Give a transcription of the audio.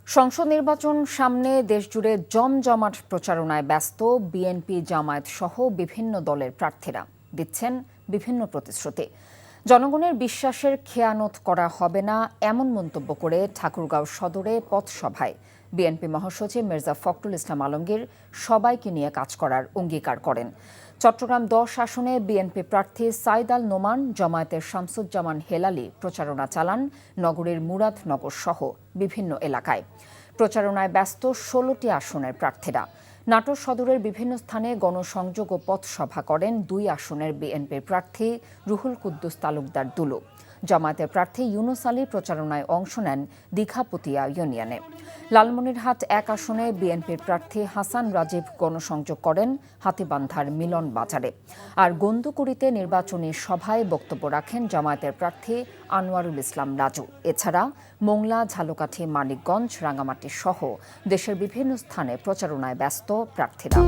সংসদ নির্বাচন সামনে দেশজুড়ে জমজমাট প্রচারণায় ব্যস্ত বিএনপি, জামায়াত সহ বিভিন্ন দলের প্রার্থীরা দিচ্ছেন বিভিন্ন প্রতিশ্রুতি। জনগণের বিশ্বাসের খেয়ানত করা হবে না এমন মন্তব্য করে ঠাকুরগাঁও সদরে পথসভায় বিএনপি মহাসচিব মির্জা ফখরুল ইসলাম আলমগীর সবাইকে নিয়ে কাজ করার অঙ্গীকার করেন। চট্টগ্রাম ১০ আসনে বিএনপি প্রার্থী সাইদ আল নোমান, জামায়াতের শামসুজ্জামান হেলালি প্রচারণা চালান নগরীর মুরাদনগর সহ বিভিন্ন এলাকায়। প্রচারণায় ব্যস্ত ১৬টি আসনের প্রার্থীরা। নাটোর সদরের বিভিন্ন স্থানে গণসংযোগ ও পথসভা করেন ২ আসনের বিএনপির প্রার্থী রুহুল কুদ্দুস তালুকদার দুলু। জামায়াতের প্রার্থী ইউনুস আলী প্রচারণায় অংশ নেন দীঘাপতিয়া ইউনিয়নে। লালমনিরহাট ১ আসনে বিএনপির প্রার্থী হাসান রাজীব গণসংযোগ করেন হাতীবান্ধার মিলন বাজারে। আর গন্দুকুড়িতে নির্বাচনী সভায় বক্তব্য রাখেন জামায়াতের প্রার্থী আনোয়ারুল ইসলাম রাজু। এছাড়া মোংলা, ঝালকাঠি, মানিকগঞ্জ, রাঙামাটি সহ দেশের বিভিন্ন স্থানে প্রচারণায় ব্যস্ত প্রার্থীরা।